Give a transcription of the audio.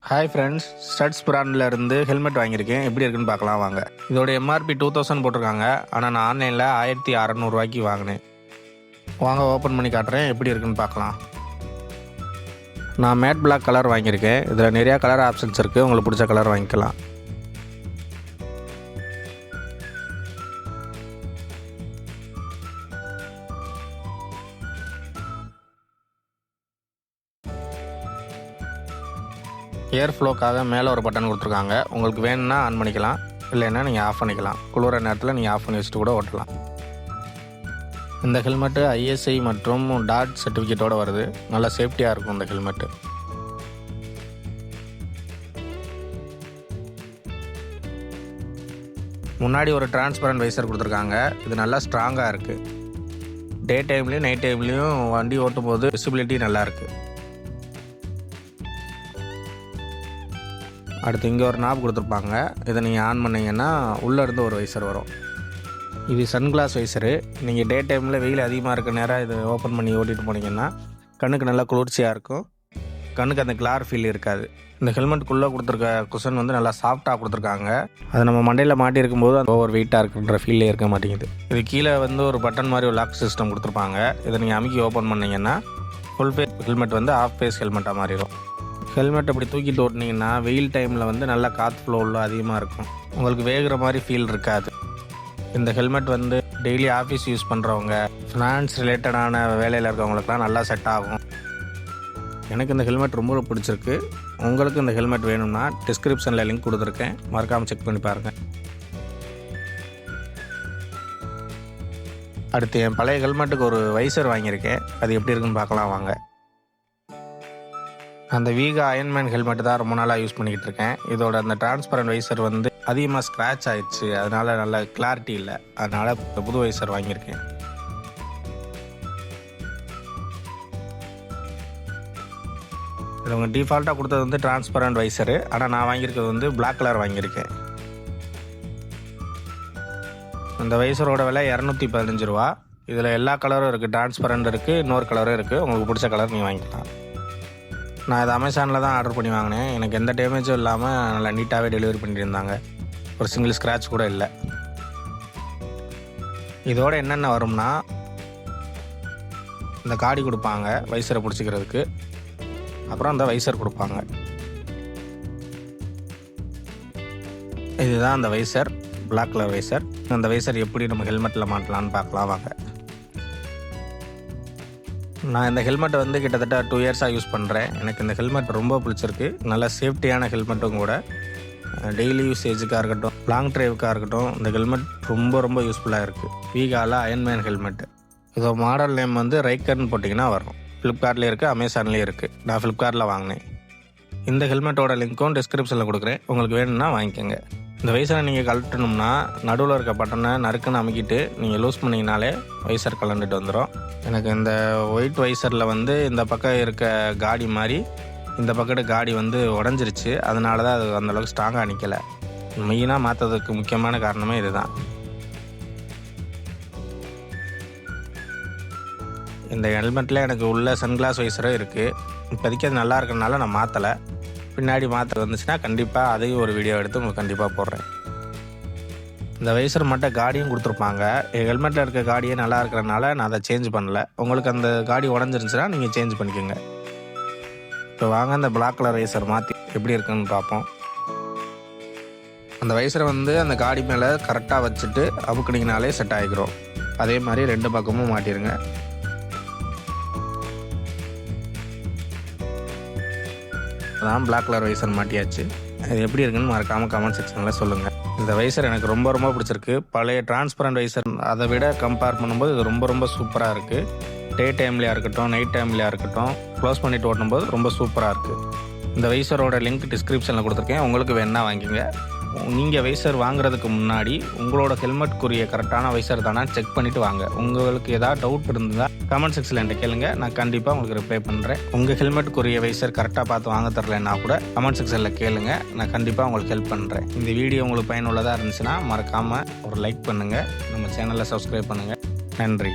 Hi friends, studs பிராண்டில் இருந்து helmet வாங்கியிருக்கேன். எப்படி இருக்குன்னு பார்க்கலாம் வாங்க. இதோட எம்ஆர்பி 2000 போட்டிருக்காங்க. ஆனால் நான் ஆன்லைனில் 1600 வாங்கினேன். வாங்க ஓப்பன் பண்ணி காட்டுறேன், எப்படி இருக்குன்னு பார்க்கலாம். நான் மேட் பிளாக் கலர் வாங்கியிருக்கேன். இதில் நிறையா கலர் ஆப்ஷன்ஸ் இருக்குது, உங்களுக்கு பிடிச்ச கலர் வாங்கிக்கலாம். ஏர் ஃப்ளோக்காக மேலே ஒரு பட்டன் கொடுத்துருக்காங்க. உங்களுக்கு வேணும்னா ஆன் பண்ணிக்கலாம், இல்லைன்னா நீங்கள் ஆஃப் பண்ணிக்கலாம். குளிர நேரத்தில் நீங்கள் ஆஃப் பண்ணி வச்சுட்டு கூட ஓட்டலாம். இந்த ஹெல்மெட்டு ISI மற்றும் டாட் சர்டிஃபிகேட்டோடு வருது. நல்லா சேஃப்டியாக இருக்கும் இந்த ஹெல்மெட்டு. முன்னாடி ஒரு டிரான்ஸ்பரண்ட் வைசர் கொடுத்துருக்காங்க. இது நல்லா ஸ்ட்ராங்காக இருக்குது. டே டைம்லேயும் நைட் டைம்லேயும் வண்டி ஓட்டும் போது விசிபிலிட்டி நல்லாயிருக்கு. அடுத்து இங்கே ஒரு நாப் கொடுத்துருப்பாங்க. இதை நீங்கள் ஆன் பண்ணிங்கன்னா உள்ளேருந்து ஒரு வைசர் வரும். இது சன்கிளாஸ் வைசரு. நீங்கள் டே டைமில் வெயில் அதிகமாக இருக்க நேரம் இதை ஓப்பன் பண்ணி ஓட்டிகிட்டு போனீங்கன்னா கண்ணுக்கு நல்லா குளிர்ச்சியாக இருக்கும். கண்ணுக்கு அந்த கிளார் ஃபீல் இருக்காது. இந்த ஹெல்மெட்டுக்குள்ளே கொடுத்துருக்க குஷன் வந்து நல்லா சாஃப்டாக கொடுத்துருக்காங்க. அது நம்ம மண்டையில் மாட்டி இருக்கும்போது அந்த ஓவர் வெயிட்டாக இருக்குன்ற ஃபீல்லே இருக்க மாட்டேங்குது. இது கீழே வந்து ஒரு பட்டன் மாதிரி ஒரு லாக் சிஸ்டம் கொடுத்துருப்பாங்க. இதை நீங்கள் அமுக்கி ஓப்பன் பண்ணிங்கன்னா ஃபுல் ஃபேஸ் ஹெல்மெட் வந்து ஆஃப் ஃபேஸ் ஹெல்மெட்டாக மாறிடும். ஹெல்மெட் அப்படி தூக்கிட்டு ஓட்டினீங்கன்னா வெயில் டைமில் வந்து நல்லா காற்று ஃப்ளோவில் அதிகமாக இருக்கும். உங்களுக்கு வேகிற மாதிரி ஃபீல் இருக்காது. இந்த ஹெல்மெட் வந்து டெய்லி ஆஃபீஸ் யூஸ் பண்ணுறவங்க, ஃபினான்ஸ் ரிலேட்டடான வேலையில் இருக்கவங்களுக்குலாம் நல்லா செட் ஆகும். எனக்கு இந்த ஹெல்மெட் ரொம்ப பிடிச்சிருக்கு. உங்களுக்கு இந்த ஹெல்மெட் வேணும்னா டிஸ்கிரிப்ஷனில் லிங்க் கொடுத்துருக்கேன், மறக்காமல் செக் பண்ணி பாருங்கள். அடுத்து என் பழைய ஹெல்மெட்டுக்கு ஒரு வைசர் வாங்கியிருக்கேன். அது எப்படி இருக்குன்னு பார்க்கலாம் வாங்க. அந்த வீகா அயன்மேன் ஹெல்மெட் தான் ரொம்ப நாளாக யூஸ் பண்ணிக்கிட்டு இருக்கேன். இதோட அந்த டிரான்ஸ்பரண்ட் வைசர் வந்து அதிகமாக ஸ்க்ராட்ச் ஆயிடுச்சு. அதனால் நல்ல கிளாரிட்டி இல்லை. அதனால் புது வைசர் வாங்கியிருக்கேன். இது அவங்க டிஃபால்ட்டாக கொடுத்தது வந்து டிரான்ஸ்பரண்ட் வைசரு. ஆனால் நான் வாங்கியிருக்கிறது வந்து பிளாக் கலர் வாங்கியிருக்கேன். இந்த வைசரோட விலை 215 ரூபா. இதில் எல்லா கலரும் இருக்குது. டிரான்ஸ்பரண்ட் இருக்குது, இன்னொரு கலரும் இருக்குது. உங்களுக்கு பிடிச்ச கலர் நீங்கள் வாங்கிக்கலாம். நான் இது அமேசானில் தான் ஆர்டர் பண்ணி வாங்கினேன். எனக்கு எந்த டேமேஜும் இல்லாமல் நல்லா நீட்டாகவே டெலிவரி பண்ணியிருந்தாங்க. ஒரு சிங்கிள் ஸ்க்ராட்ச் கூட இல்லை. இதோட என்னென்ன வரும்னா, இந்த காடி கொடுப்பாங்க வைசரை பிடிச்சிக்கிறதுக்கு. அப்புறம் அந்த வைசர் கொடுப்பாங்க. இதுதான் அந்த வைசர், பிளாக் கலர் வைசர். அந்த வைசர் எப்படி நம்ம ஹெல்மெட்டில் மாட்டலான்னு பார்க்கலாம் வாங்க. நான் இந்த ஹெல்மெட்டை வந்து கிட்டத்தட்ட 2 இயர்ஸாக யூஸ் பண்ணுறேன். எனக்கு இந்த ஹெல்மெட் ரொம்ப பிடிச்சிருக்கு. நல்ல சேஃப்டியான ஹெல்மெட்டும் கூட. டெய்லி யூசேஜுக்காக இருக்கட்டும், லாங் ட்ரைவுக்காக இருக்கட்டும், இந்த ஹெல்மெட் ரொம்ப யூஸ்ஃபுல்லாக இருக்குது. வீகாவில் அயன்மேன் ஹெல்மெட்டு. இதோட மாடல் நேம் வந்து ரைக்கர்னு போட்டிங்கன்னா வரும். ஃப்ளிப்கார்ட்லேயே இருக்குது, அமேசான்லேயே இருக்குது. நான் ஃப்ளிப்கார்ட்டில் வாங்கினேன். இந்த ஹெல்மெட்டோட லிங்க்கும் டிஸ்கிரிப்ஷனில் கொடுக்குறேன், உங்களுக்கு வேணும்னா வாங்கிக்கோங்க. இந்த வைசரை நீங்கள் கழட்டணும்னா நடுவில் இருக்க பட்டனை நறுக்குன்னு அமுக்கிட்டு நீங்கள் லூஸ் பண்ணிங்கனாலே வைசர் கலந்துட்டு வந்துடும். எனக்கு இந்த ஒயிட் வைசரில் வந்து இந்த பக்கம் இருக்க காடி மாதிரி இந்த பக்கத்து காடி வந்து உடஞ்சிருச்சு. அதனால தான் அது அந்தளவுக்கு ஸ்ட்ராங்காக நிற்கலை. மெயினாக மாற்றதுக்கு முக்கியமான காரணமே இதுதான். இந்த ஹெல்மெட்டில் எனக்கு உள்ள சன்கிளாஸ் வைசரும் இருக்குது. இப்போதைக்கு அது நல்லா இருக்கிறதுனால நான் மாற்றலை. பின்னாடி மாற்ற வந்துச்சுன்னா கண்டிப்பாக அதையும் ஒரு வீடியோ எடுத்து உங்களுக்கு கண்டிப்பாக போடுறேன். இந்த வைசர் மட்டும் காடியும் கொடுத்துருப்பாங்க. ஹெல்மெட்டில் இருக்க காடியே நல்லா இருக்கிறனால நான் அதை சேஞ்ச் பண்ணல. உங்களுக்கு அந்த காடி உடஞ்சிருந்துச்சுன்னா நீங்கள் சேஞ்ச் பண்ணிக்கோங்க. இப்போ வாங்க அந்த பிளாக் கலர் வைசர் மாற்றி எப்படி இருக்குன்னு பார்ப்போம். அந்த வைசரை வந்து அந்த காடி மேலே கரெக்டாக வச்சுட்டு அமுக்குனிங்கனாலே செட் ஆகிக்கிறோம். அதே மாதிரி 2 பக்கமும் மாட்டிடுங்க. அதான் பிளாக் கலர் வைசர் மாட்டியாச்சு. இது எப்படி இருக்குன்னு மறக்காமல் கமெண்ட் செக்ஷனில் சொல்லுங்கள். இந்த வைசர் எனக்கு ரொம்ப பிடிச்சிருக்கு. பழைய டிரான்ஸ்பரண்ட் வைசர் அதை விட கம்பேர் பண்ணும்போது இது ரொம்ப சூப்பராக இருக்குது. டே டைம்லையாக இருக்கட்டும், நைட் டைம்லையாக இருக்கட்டும், க்ளோஸ் பண்ணிவிட்டு ஓட்டும்போது ரொம்ப சூப்பராக இருக்குது. இந்த வைசரோட லிங்க் டிஸ்கிரிப்ஷனில் கொடுத்துருக்கேன், உங்களுக்கு வேணா வாங்கிங்க. நீங்கள் வைசர் வாங்குறதுக்கு முன்னாடி உங்களோட ஹெல்மெட்க்குரிய கரெக்டான வைசர் தானே செக் பண்ணிவிட்டு வாங்க. உங்களுக்கு ஏதாவது டவுட் இருந்தால் கமெண்ட் செக்ஷனில் என்கிட்ட கேளுங்க, நான் கண்டிப்பாக உங்களுக்கு ரிப்ளை பண்ணுறேன். உங்கள் ஹெல்மெட்டுக்குரிய வைசர் கரெக்டாக பார்த்து வாங்க தரலைன்னா கூட கமெண்ட் செக்ஷனில் கேளுங்க, நான் கண்டிப்பாக உங்களுக்கு ஹெல்ப் பண்ணுறேன். இந்த வீடியோ உங்களுக்கு பயனுள்ளதாக இருந்துச்சுன்னா மறக்காமல் ஒரு லைக் பண்ணுங்கள், நம்ம சேனலை சப்ஸ்கிரைப் பண்ணுங்கள். நன்றி.